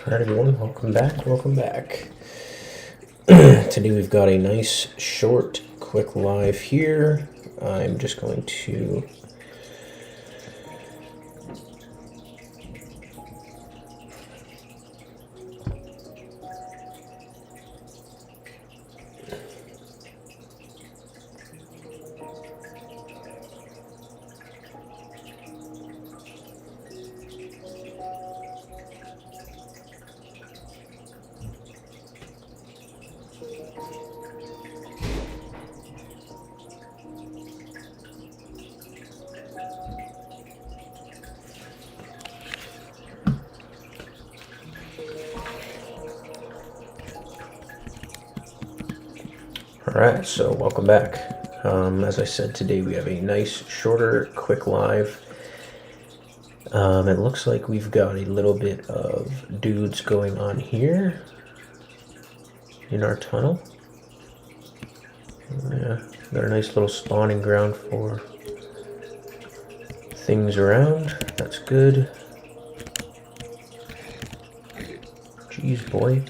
Alright everyone, welcome back, Today we've got a nice, short, quick live here. I'm just going to Alright, so welcome back. As I said, today we have a nice, shorter, quick live. It looks like we've got a little bit of dudes going on here in our tunnel. Yeah, got a nice little spawning ground for things around. That's good. Jeez, boy.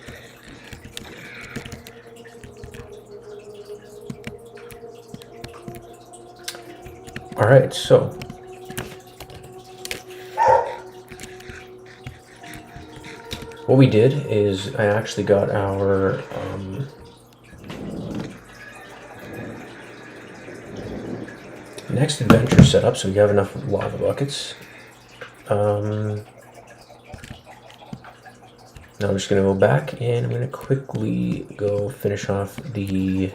Alright, so what we did is I actually got our next adventure set up, so we have enough lava buckets. Now I'm just going to go back and I'm going to quickly go finish off the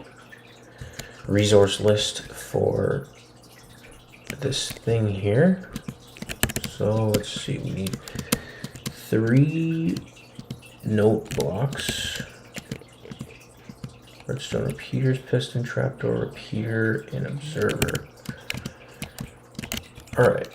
resource list for this thing here. So let's see, we need 3 note blocks, redstone repeaters, piston, trapdoor, repeater, and observer. Alright.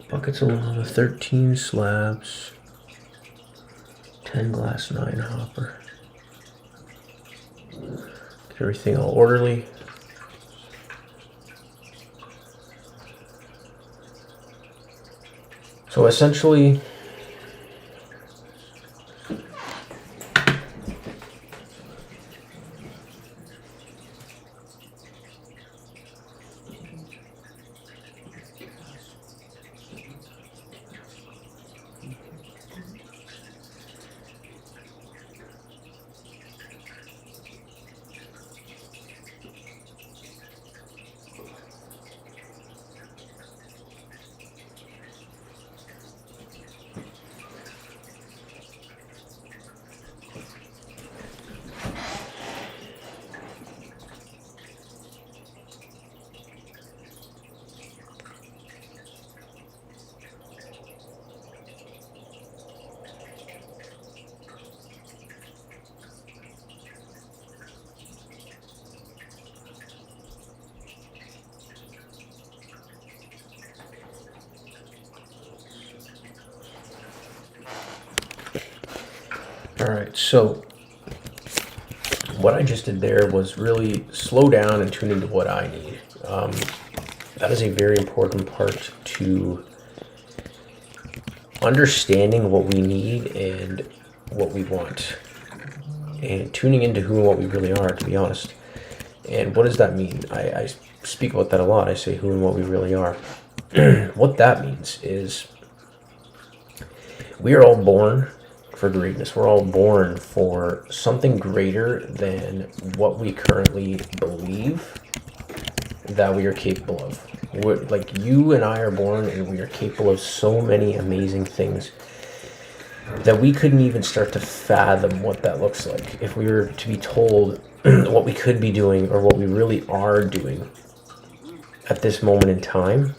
Buckets of lava, 13 slabs, 10 glass, 9 hopper. Get everything all orderly. So essentially, alright, so what I just did there was really slow down and tune into what I need. That is a very important part to understanding what we need and what we want, and tuning into who and what we really are, to be honest. And what does that mean? I speak about that a lot. I say who and what we really are. What that means is we are all born for greatness. We're all born for something greater than what we currently believe that we are capable of. Like, you and I are born and we are capable of so many amazing things that we couldn't even start to fathom what that looks like if we were to be told what we could be doing or what we really are doing at this moment in time.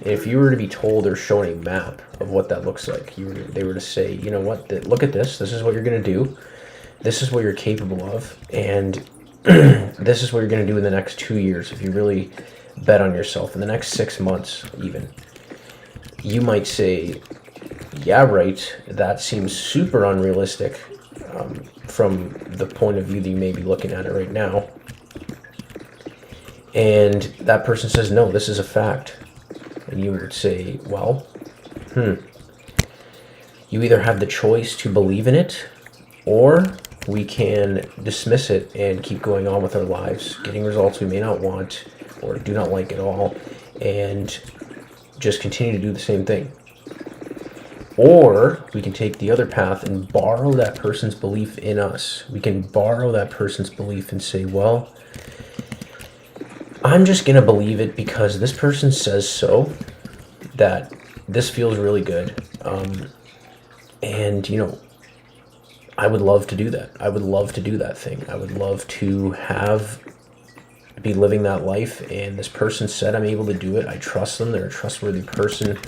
If you were to be told or shown a map of what that looks like, they were to say, you know what, look at this is what you're going to do, this is what you're capable of, and this is what you're going to do in the next 2 years if you really bet on yourself, in the next 6 months even, you might say, yeah, right, that seems super unrealistic from the point of view that you may be looking at it right now. And that person says, no, this is a fact. And you would say, well, you either have the choice to believe in it, or we can dismiss it and keep going on with our lives, getting results we may not want or do not like at all, and just continue to do the same thing. Or we can take the other path and borrow that person's belief in us. We can borrow that person's belief and say, well, I'm just going to believe it because this person says so, that this feels really good. And, you know, I would love to do that. I would love to do that thing. I would love to be living that life. And this person said I'm able to do it. I trust them. They're a trustworthy person.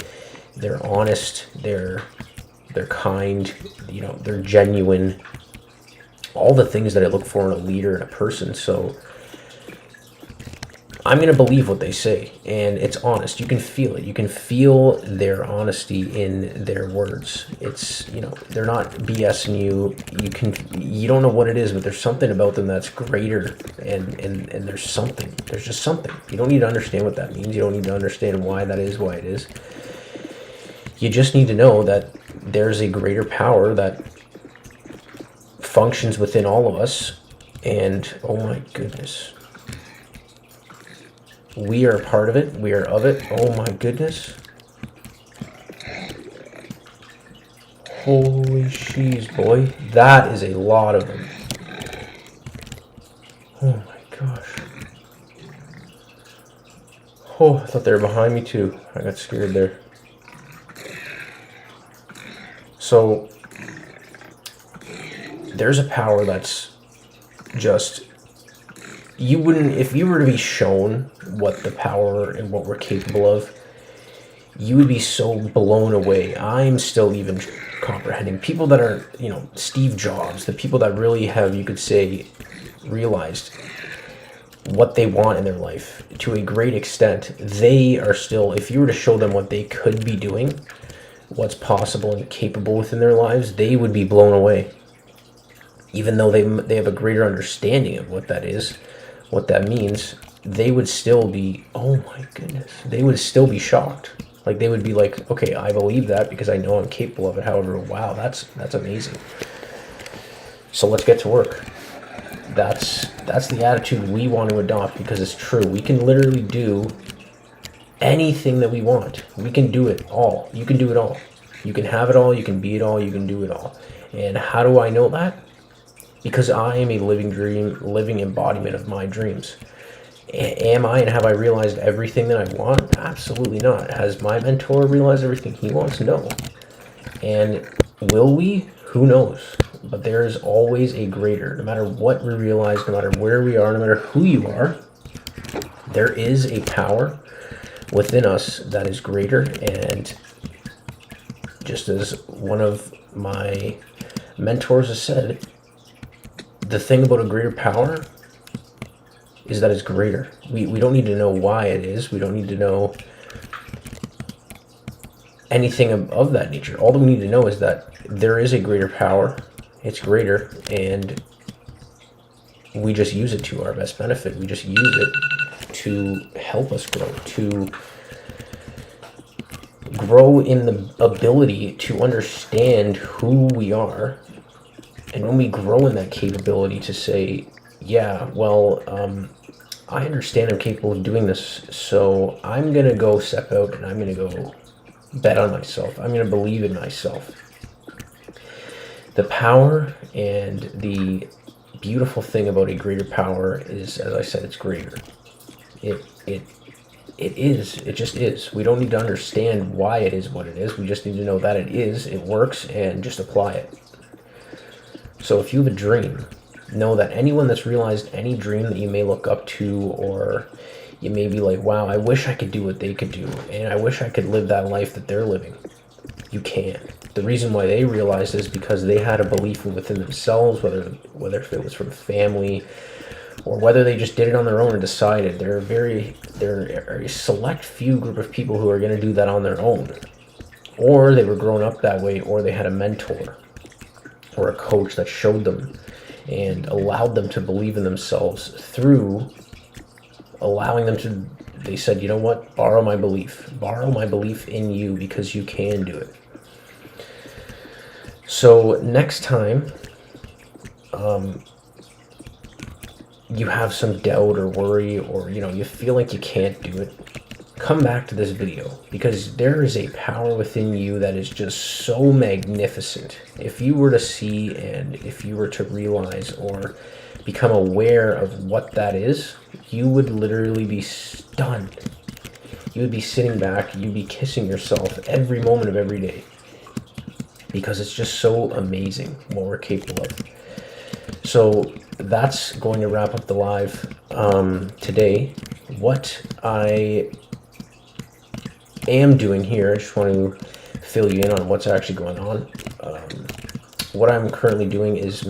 They're honest. They're kind. You know, they're genuine. All the things that I look for in a leader and a person. So I'm going to believe what they say, and it's honest. You can feel it. You can feel their honesty in their words. It's, you know, they're not BSing you. You don't know what it is, but there's something about them that's greater, and there's something. There's just something. You don't need to understand what that means. You don't need to understand why that is why it is. You just need to know that there's a greater power that functions within all of us, and oh my goodness. We are a part of it. We are of it. Oh my goodness. Holy sheesh, boy. That is a lot of them. Oh my gosh. Oh, I thought they were behind me too. I got scared there. So, there's a power that's just... You wouldn't, if you were to be shown what the power and what we're capable of, you would be so blown away. I'm still even comprehending. People that are, you know, Steve Jobs, the people that really have, you could say, realized what they want in their life to a great extent, they are still, if you were to show them what they could be doing, what's possible and capable within their lives, they would be blown away. Even though they have a greater understanding of what that is, what that means, they would still be, oh my goodness, they would still be shocked. Like, they would be like, okay, I believe that because I know I'm capable of it. However, wow, that's amazing. So let's get to work. That's the attitude we want to adopt, because it's true. We can literally do anything that we want. We can do it all. You can do it all. You can have it all. You can be it all. You can do it all. And how do I know that? Because I am a living dream, living embodiment of my dreams. Am I, and have I realized everything that I want? Absolutely not. Has my mentor realized everything he wants? No. And will we? Who knows? But there is always a greater. No matter what we realize, no matter where we are, no matter who you are, there is a power within us that is greater. And just as one of my mentors has said, the thing about a greater power is that it's greater. We don't need to know why it is. We don't need to know anything of that nature. All that we need to know is that there is a greater power. It's greater, and we just use it to our best benefit. We just use it to help us grow, to grow in the ability to understand who we are. And when we grow in that capability to say, yeah, well, I understand I'm capable of doing this, so I'm going to go step out and I'm going to go bet on myself. I'm going to believe in myself. The power and the beautiful thing about a greater power is, as I said, it's greater. It is. It just is. We don't need to understand why it is what it is. We just need to know that it is, it works, and just apply it. So if you have a dream, know that anyone that's realized any dream that you may look up to, or you may be like, wow, I wish I could do what they could do, and I wish I could live that life that they're living. You can. The reason why they realized is because they had a belief within themselves, whether if it was from family, or whether they just did it on their own and decided. They're a select few group of people who are going to do that on their own. Or they were grown up that way, or they had a mentor or a coach that showed them and allowed them to believe in themselves through allowing them to, they said, you know what, borrow my belief in you, because you can do it. So next time you have some doubt or worry, or you feel like you can't do it, come back to this video, because there is a power within you that is just so magnificent. If you were to see, and if you were to realize or become aware of what that is, you would literally be stunned. You would be sitting back, you'd be kissing yourself every moment of every day, because it's just so amazing what we're capable of. So that's going to wrap up the live today. What I am doing here, I just want to fill you in on what's actually going on. What I'm currently doing is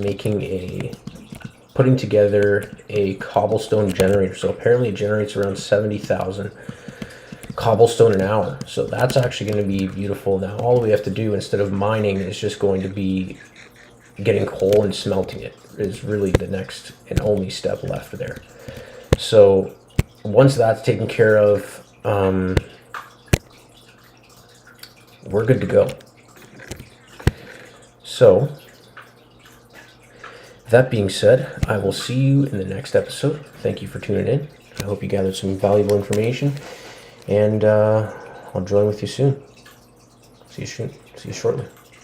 putting together a cobblestone generator. So apparently it generates around 70,000 cobblestone an hour. So that's actually going to be beautiful. Now all we have to do, instead of mining, is just going to be getting coal and smelting it, is really the next and only step left there. So once that's taken care of, we're good to go. So that being said, I will see you in the next episode. Thank you for tuning in. I hope you gathered some valuable information, and I'll join with you soon. See you shortly.